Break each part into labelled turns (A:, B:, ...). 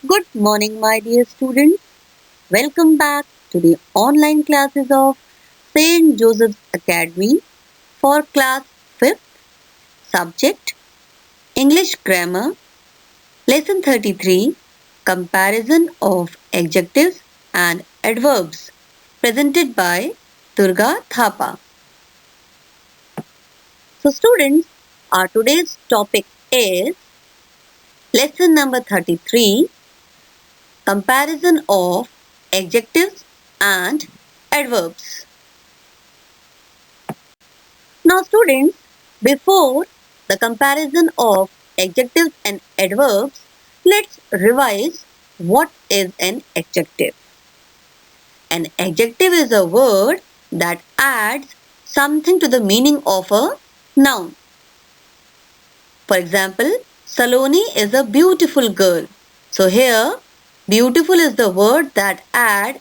A: Good morning, my dear students. Welcome back to the online classes of St. Joseph's Academy for class 5th, subject English Grammar, lesson 33, comparison of adjectives and adverbs, presented by Durga Thapa. So, students, our today's topic is lesson number 33, comparison of adjectives and adverbs. Now, students, before the comparison of adjectives and adverbs, let's revise what is an adjective. An adjective is a word that adds something to the meaning of a noun. For example, Saloni is a beautiful girl. So here, beautiful is the word that adds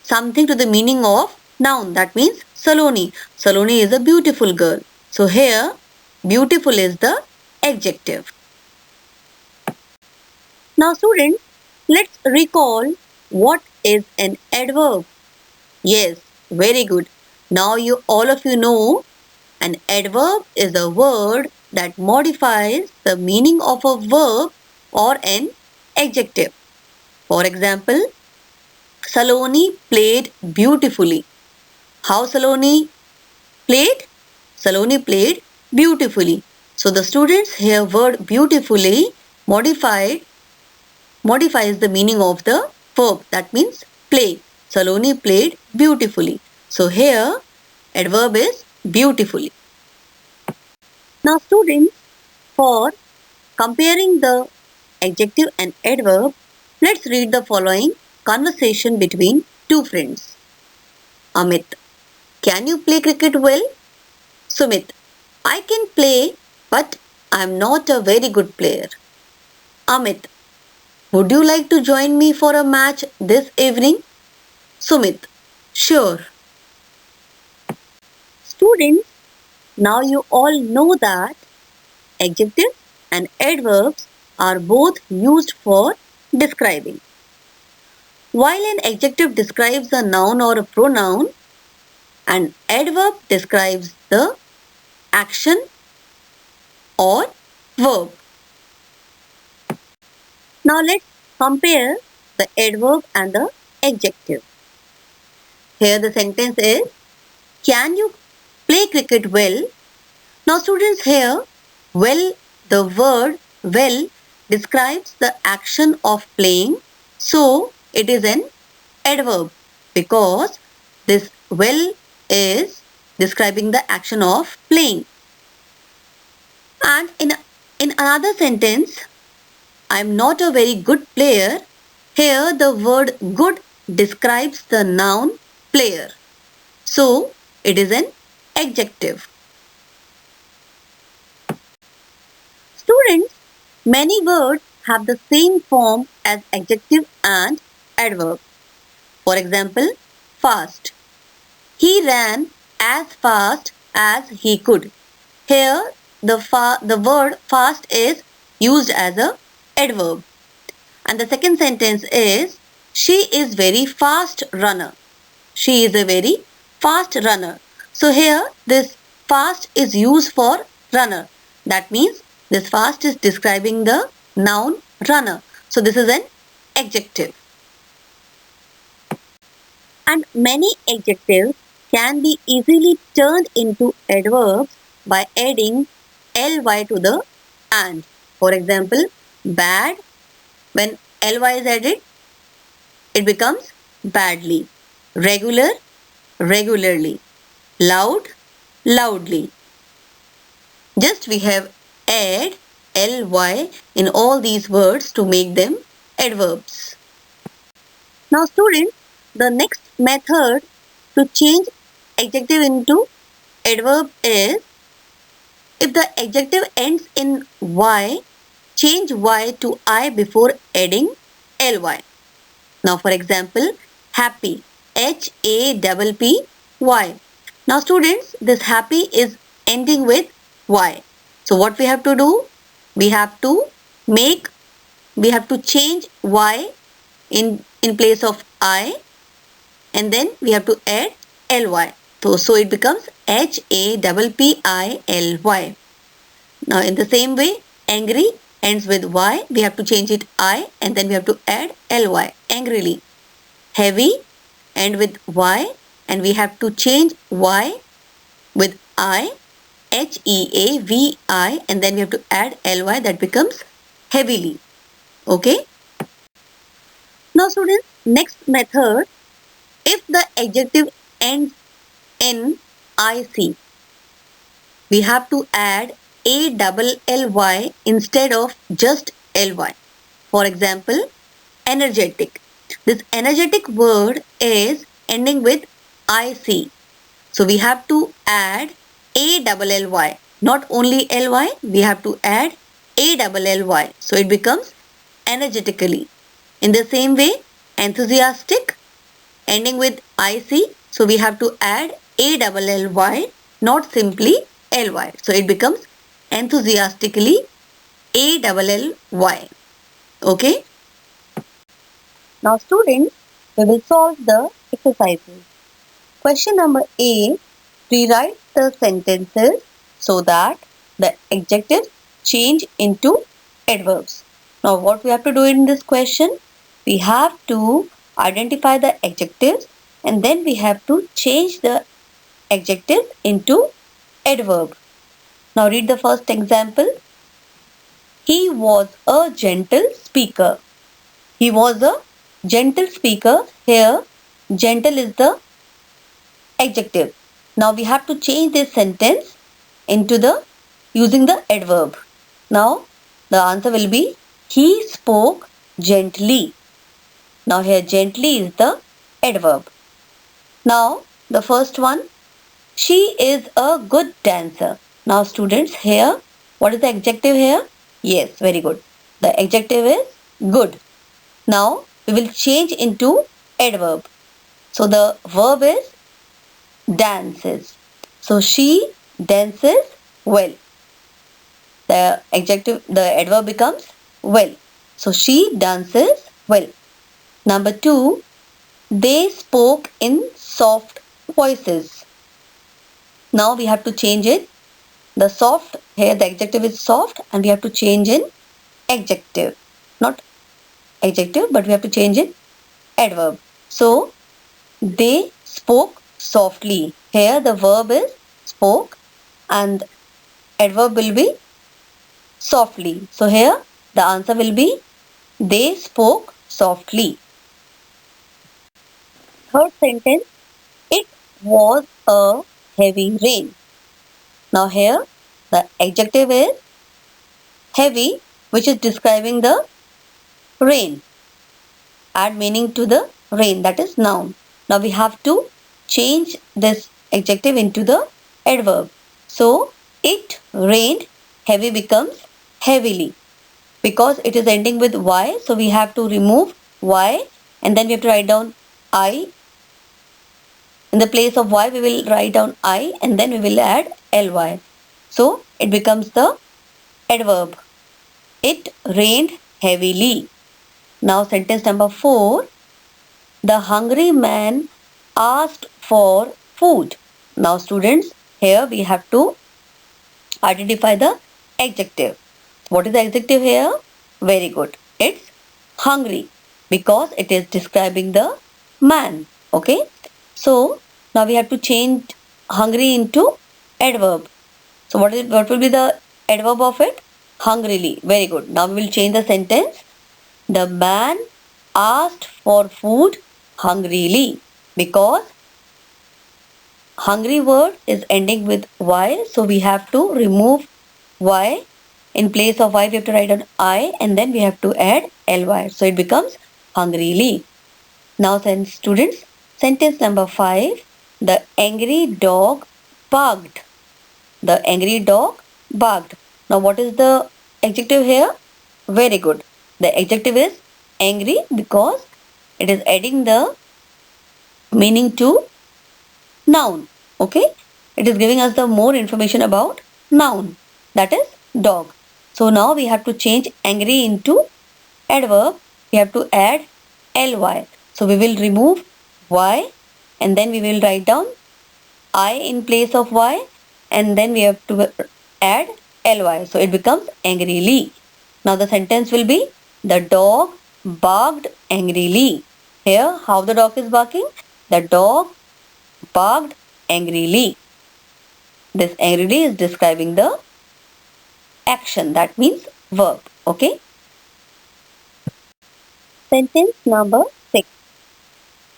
A: something to the meaning of noun. That means Saloni. Saloni is a beautiful girl. So here, beautiful is the adjective. Now students, let's recall what is an adverb. Yes, very good. Now all of you know an adverb is a word that modifies the meaning of a verb or an adjective. For example, Saloni played beautifully. How Saloni played? Saloni played beautifully. So the students here word beautifully modifies the meaning of the verb. That means play. Saloni played beautifully. So here adverb is beautifully. Now students, for comparing the adjective and adverb, let's read the following conversation between two friends. Amit, can you play cricket well? Sumit, I can play, but I am not a very good player. Amit, would you like to join me for a match this evening? Sumit, sure. Students, now you all know that adjectives and adverbs are both used for describing. While an adjective describes a noun or a pronoun, an adverb describes the action or verb. Now let's compare the adverb and the adjective. Here the sentence is, can you play cricket well? Now students, here, well, the word well describes the action of playing, so it is an adverb because this well is describing the action of playing. And in another sentence, I am not a very good player. Here the word good describes the noun player. So it is an adjective. Students, many words have the same form as adjective and adverb. For example, fast. He ran as fast as he could. Here the word fast is used as a adverb. And the second sentence is, she is very fast runner. She is a very fast runner. So here this fast is used for runner. That means this fast is describing the noun runner. So this is an adjective. And many adjectives can be easily turned into adverbs by adding ly to the and. For example, bad, when ly is added, it becomes badly. Regular, regularly. Loud, loudly. Just we have add ly in all these words to make them adverbs. Now students, the next method to change adjective into adverb is, if the adjective ends in y, change y to I before adding ly. Now for example, happy, Happy. Now students, this happy is ending with y. So what we have to do? We have to make we have to change Y in place of I, and then we have to add ly. So it becomes HAPPILY. Now in the same way, angry ends with Y. We have to change it I, and then we have to add ly. Angrily. Heavy end with Y, and we have to change Y with I, HEAVI, and then we have to add ly. That becomes heavily. Okay. Now students, next method, if the adjective ends in IC, we have to add ALLY instead of just ly. For example, energetic. This energetic word is ending with IC. So we have to add ALLY. Not only ly, we have to add ALLY. So it becomes energetically. In the same way, enthusiastic ending with IC. So we have to add ALLY, not simply ly. So it becomes enthusiastically ALLY. Okay. Now students, we will solve the exercises. Question number A, rewrite the sentences so that the adjectives change into adverbs. Now what we have to do in this question? We have to identify the adjectives and then we have to change the adjective into adverb. Now read the first example. He was a gentle speaker. He was a gentle speaker. Here, gentle is the adjective. Now we have to change this sentence into the using the adverb. Now the answer will be he spoke gently. Now here gently is the adverb. Now the first one, she is a good dancer. Now students, here what is the adjective here? Yes, very good. The adjective is good. Now we will change into adverb. So the verb is dances. So she dances well. The adverb becomes well. So she dances well. Number 2, they spoke in soft voices. Now we have to change it. The soft, here the adjective is soft and we have to change in adjective. Not adjective, but we have to change in adverb. So they spoke softly. Here the verb is spoke and adverb will be softly. So here the answer will be they spoke softly. Third sentence, it was a heavy rain. Now here the adjective is heavy, which is describing the rain. Add meaning to the rain, that is noun. Now we have to change this adjective into the adverb. So it rained, heavy becomes heavily. Because it is ending with Y, so we have to remove Y and then we have to write down I. In the place of Y, we will write down I and then we will add ly. So it becomes the adverb. It rained heavily. Now sentence number 4. The hungry man asked for food. Now students, here we have to identify the adjective. What is the adjective here? Very good. It's hungry because it is describing the man. Okay. So now we have to change hungry into adverb. So what will be the adverb of it? Hungrily. Very good. Now we will change the sentence. The man asked for food hungrily because hungry word is ending with Y. So we have to remove Y. In place of Y we have to write an I and then we have to add ly. So it becomes hungrily. Now students, sentence number 5. The angry dog barked. The angry dog barked. Now what is the adjective here? Very good. The adjective is angry because it is adding the meaning to noun. Okay. It is giving us the more information about noun. That is dog. So now we have to change angry into adverb, we have to add ly. So we will remove y and then we will write down I in place of y and then we have to add ly. So it becomes angrily. Now the sentence will be the dog barked angrily. Here, how the dog is barking? The dog barked angrily. This angrily is describing the action, that means verb. Okay. Sentence number 6.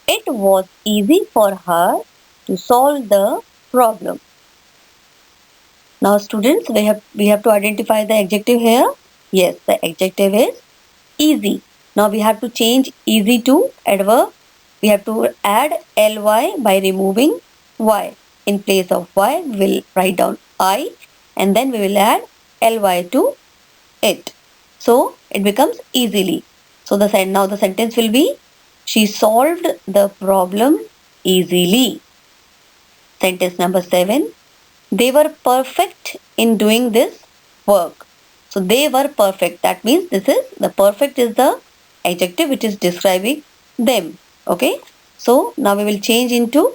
A: It was easy for her to solve the problem. Now students, we have to identify the adjective here. Yes, the adjective is easy. Now we have to change easy to adverb. We have to add ly by removing y. In place of y, we will write down I and then we will add ly to it. So it becomes easily. So now the sentence will be she solved the problem easily. Sentence number 7. They were perfect in doing this work. So they were perfect. That means the perfect is the adjective which is describing them. Okay. So now we will change into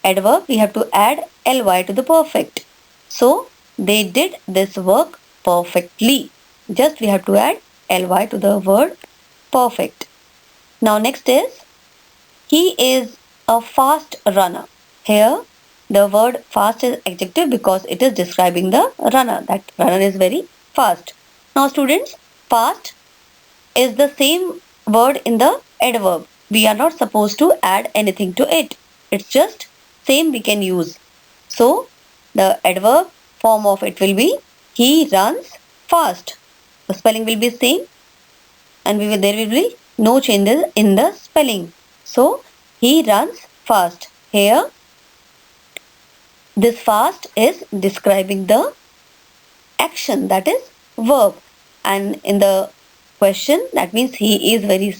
A: adverb. We have to add ly to the perfect. So they did this work perfectly. Just we have to add ly to the word perfect. Now next is he is a fast runner. Here the word fast is adjective because it is describing the runner. That runner is very fast. Now students, fast is the same word in the adverb. We are not supposed to add anything to it. It's just same we can use. So the adverb form of it will be he runs fast. The spelling will be same and there will be no changes in the spelling. So he runs fast. Here this fast is describing the action, that is verb, and in the question that means he is very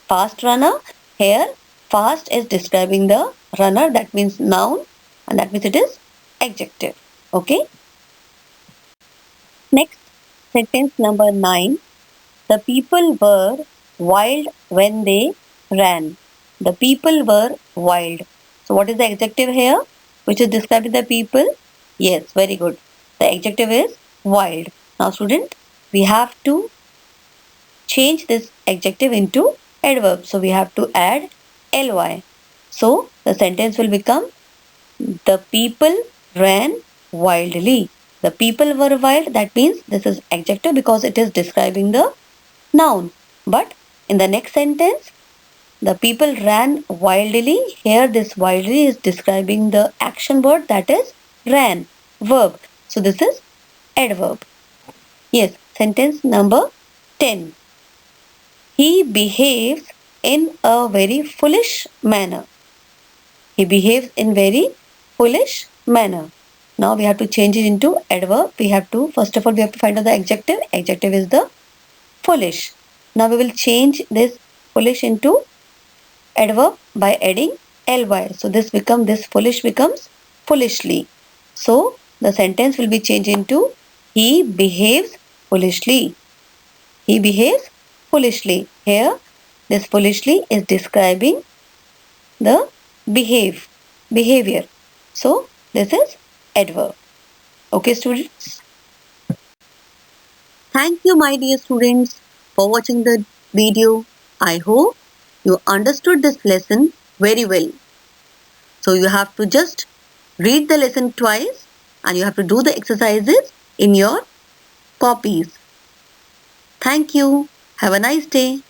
A: fast runner. Here fast is describing the runner, that means noun, and that means it is adjective. Okay. Next, sentence number 9. The people were wild when they ran. The people were wild. So what is the adjective here which is describing the people? Yes, very good. The adjective is wild. Now student, we have to change this adjective into adverb. So we have to add ly. So the sentence will become the people ran wildly. The people were wild. That means this is adjective because it is describing the noun. But in the next sentence, the people ran wildly. Here this wildly is describing the action word, that is ran, verb. So this is adverb. Yes, sentence number 10. He behaves in a very foolish manner. He behaves in very foolish manner. Now we have to change it into adverb. First of all, we have to find out the adjective. Adjective is the foolish. Now we will change this foolish into adverb by adding ly. So this foolish becomes foolishly. So the sentence will be changed into he behaves foolishly. He behaves foolishly. Here this foolishly is describing the behavior. So this is adverb. Okay students. Thank you my dear students for watching the video. I hope you understood this lesson very well. So you have to just read the lesson twice and you have to do the exercises in your copies. Thank you. Have a nice day.